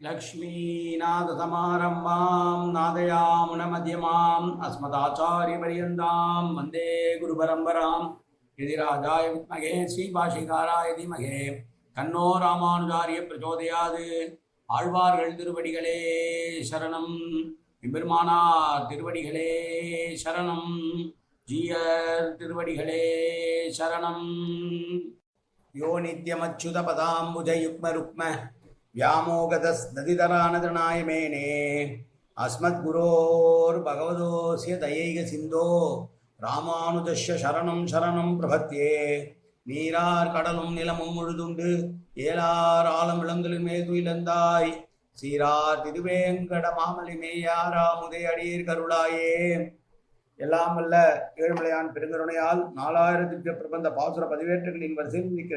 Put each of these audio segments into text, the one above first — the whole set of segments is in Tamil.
लक्ष्मीनाथसमारम्भां नादयामुनमध्यमाम् अस्मदाचार्यपर्यन्तां वन्दे गुरुपरम्परां यदिराजाय विद्महे श्रीभाषिकाराय धीमहि तन्नो रामानुजार्य प्रचोदयात् ஆழ்வார்கள் திருவடிகளே சரணம் எம்பெருமானார் திருவடிகளே சரணம் ஜீயர் திருவடிகளே சரணம் யோ நித்யமச்சுத பதாம்புஜயுக்ம व्यामोगतस्तदितरानतृणाय मेने अस्मद्गुरोर्भगवतोऽस्य दयैक सिन्धो रामानुजस्य शरणं शरणं प्रपद्ये நீரார் கடலும் நிலமும் முழுதுண்டு ஏலார் ஆலம் விளங்கலின் மேதுயிலந்தாய் சீரார் திருவேங்கட மாமலி மேயாராமுதை அடியீர் கருளாயே. எல்லாம் வல்ல ஏழுமலையான் பெருங்கருணையால் 4000 பிரபந்த பாசுர பதிவேற்றுகளின் வரிசையில் இன்னைக்கு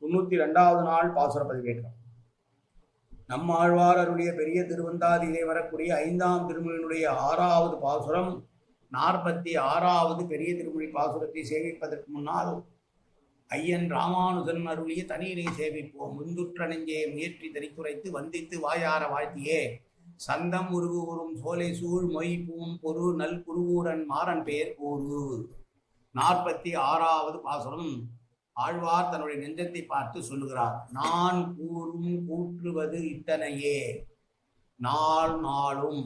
2792வது நாள் பாசுர பதிவேற்றம். நம்மாழ்வார் அருளிய பெரிய திருவந்தாதியிலே வரக்கூடிய 5ஆம் திருமொழியினுடைய 6வது பாசுரம் 46வது பெரிய திருமொழி பாசுரத்தை சேவிப்பதற்கு முன்னால் ஐயன் ராமானுஜன் அருளிய தனியினை சேவிப்போம். முந்துற்ற நெஞ்சே முயற்றி தரிக்குரைத்து வந்தித்து வாயார வாழ்த்தியே சந்தம் உருவு உறும் சோலை சூழ் மொய் பூம் பொரு நல் குருவூரன் மாறன் பெயர் கூறு. 46வது பாசுரம். ஆழ்வார் தன்னுடைய நெஞ்சத்தை பார்த்து சொல்லுகிறார். நான் கூறும் கூற்றுவது இத்தனையே, நாள் நாளும்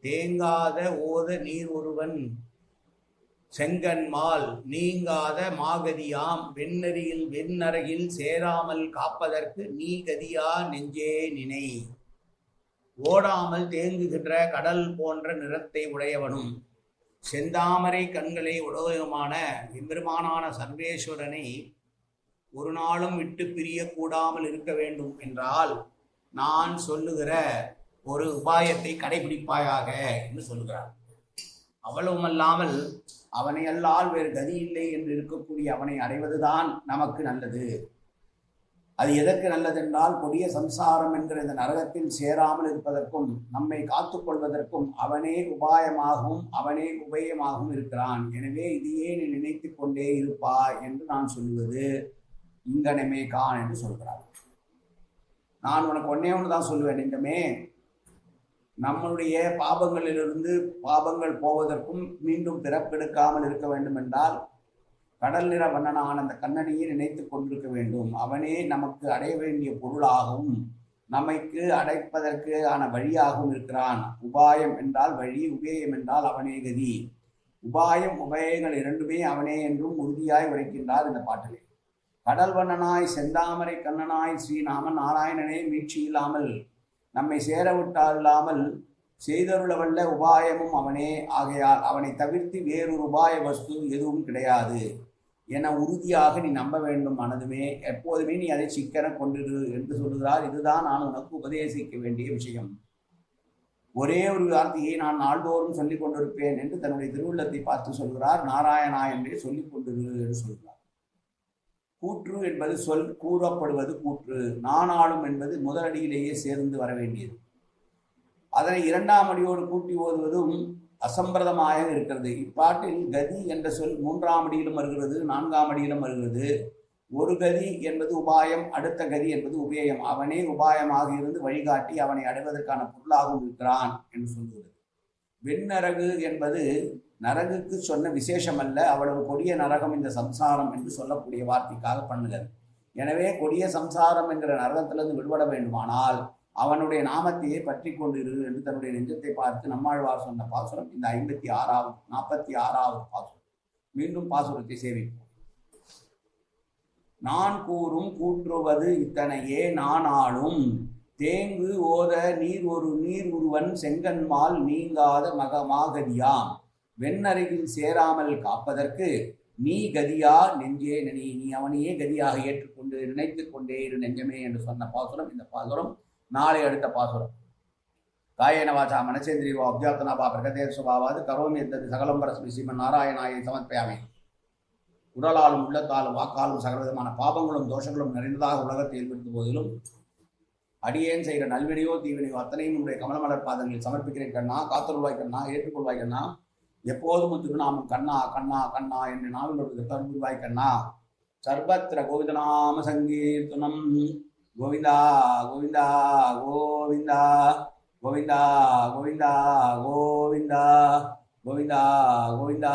தேங்காத ஓத நீர் ஒருவன் செங்கன்மால் நீங்காத மாகதியாம் வெண்ணறியில் வெண்ணரகில் சேராமல் காப்பதற்கு நீ கதியா நெஞ்சே நினை. ஓடாமல் தேங்குகின்ற கடல் போன்ற நிறத்தை உடையவனும் செந்தாமரை கண்களை உடையவுமான எம்பெருமானான சர்வேஸ்வரனை ஒரு நாளும் விட்டு பிரியக்கூடாமல் இருக்க வேண்டும் என்றால் நான் சொல்லுகிற ஒரு உபாயத்தை கடைபிடிப்பாயாக என்று சொல்லுகிறார். அவ்வளவுமல்லாமல் அவனை அல்லால் வேறு கதி இல்லை என்று இருக்கக்கூடிய அவனை அடைவதுதான் நமக்கு நல்லது. அது எதற்கு நல்லதென்றால் கொடிய சம்சாரம் என்கிற இந்த நரகத்தில் சேராமல் இருப்பதற்கும் நம்மை காத்து கொள்வதற்கும் அவனே உபாயமாகவும் அவனே உபயமாகவும் இருக்கிறான். எனவே இதையே நீ நினைத்து கொண்டே இருப்பாய் என்று நான் சொல்லுவது இங்கனமே கான் என்று சொல்கிறார். நான் உனக்கு ஒன்னே ஒன்று தான் சொல்லுவேன். நெஞ்சமே, நம்மளுடைய பாபங்களிலிருந்து பாபங்கள் போவதற்கும் மீண்டும் பிறப்பெடுக்காமல் இருக்க வேண்டும் என்றால் கடல் நிற வண்ணனான அந்த கண்ணனையே நினைத்து கொண்டிருக்க வேண்டும். அவனே நமக்கு அடைய வேண்டிய பொருளாகவும் நமக்கு அடைப்பதற்கு ஆன வழியாகவும் இருக்கிறான். உபாயம் என்றால் வழி, உபேயம் என்றால் அவனே கதி. உபாயம் உபயங்கள் இரண்டுமே அவனே என்றும் உறுதியாய் உரைக்கின்றார் இந்த பாட்டிலே. கடல் வண்ணனாய் செந்தாமரை கண்ணனாய் ஸ்ரீநாம நாராயணனே மீட்சி இல்லாமல் நம்மை சேரவிட்டால்லாமல் செய்தருளவல்ல உபாயமும் அவனே. ஆகையால் அவனை தவிர்த்து வேறொரு உபாய வஸ்து எதுவும் கிடையாது என உறுதியாக நீ நம்ப வேண்டும். மனதுமே எப்போதுமே நீ அதை சிக்கன கொண்டிரு என்று சொல்லுகிறார். இதுதான் நான் உனக்கு உபதேசிக்க வேண்டிய விஷயம். ஒரே ஒரு வார்த்தையை நான் நாள்தோறும் சொல்லிக் கொண்டிருப்பேன் என்று தன்னுடைய திருவுள்ளத்தை பார்த்து சொல்கிறார். நாராயணா என்றே சொல்லிக் கொண்டிரு என்று சொல்கிறார். கூற்று என்பது சொல், கூறப்படுவது கூற்று. நானாளும் என்பது முதலடியிலேயே சேர்ந்து வர வேண்டியது. அதனை 2ஆம் அடியோடு கூட்டி ஓதுவதும் அசம்பிரதமாக இருக்கிறது. இப்பாட்டில் கதி என்ற சொல் 3ஆம் அடியிலும் வருகிறது, 4ஆம் அடியிலும் வருகிறது. ஒரு கதி என்பது உபாயம், அடுத்த கதி என்பது உபேயம். அவனே உபாயமாக இருந்து வழிகாட்டி அவனை அடைவதற்கான பொருளாகவும் இருக்கிறான் என்று சொல்கிறது. வெண்ணரகு என்பது நரகுக்கு சொன்ன விசேஷம் அல்ல, அவ்வளவு கொடிய நரகம் இந்த சம்சாரம் என்று சொல்லக்கூடிய வார்த்தைக்காக பண்ணுகிறது. எனவே கொடிய சம்சாரம் என்கிற நரகத்திலிருந்து விடுபட வேண்டுமானால் அவனுடைய நாமத்தையே பற்றி கொண்டிரு என்று தன்னுடைய நெஞ்சத்தை பார்த்து நம்மாழ்வார் சொன்ன பாசுரம் இந்த 46வது பாசுரம். மீண்டும் பாசுரத்தை சேவிப்போம். நான் கூறும் கூற்றுவது இத்தனையே, நானாளும் தேங்கு ஓத நீர் ஒருவன் செங்கன்மால் நீங்காத மாகதியாம் வெண்ணருகில் சேராமல் காப்பதற்கு நீ கதியா நெஞ்சே நினை. நீ அவனையே கதியாக ஏற்றுக்கொண்டு நினைத்து கொண்டே இரு நெஞ்சமே என்று சொன்ன பாசுரம் இந்த பாசுரம். நாளை அடுத்த பாசுரம். காயேன வாசா மனசேந்திரியோ அப்ஜாப்தனாபா பிரகதேவ சுபாவாது கரோமி எத்தது சகலம்பரஸ்மி ஸ்ரீமன் நாராயணாயை சமர்ப்பயாமே. உடலாலும் உள்ளத்தாலும் வாக்காலும் சகலவிதமான பாபங்களும் தோஷங்களும் நிறைந்ததாக உலகத்தை ஏற்படுத்தும் போதிலும் அடியேன் செய்கிற நல்வினையோ தீவினையோ அத்தனையும் உடைய கமலமலர் பாதங்களில் சமர்ப்பிக்கிறேன் கண்ணா. காத்தருள்வாய் கண்ணா, ஏற்றுக்கொள்வாய் கண்ணா. எப்போதும் திருநாமம் கண்ணா கண்ணா கண்ணா என்று நாவில் ஒரு தருவாய் கண்ணா. சர்வத்திர கோவிந்தநாம சங்கீர்த்தனம் கோவிந்தா கோவிந்தா கோவிந்தா கோவிந்தா கோவிந்தா கோவிந்தா கோவிந்தா கோவிந்தா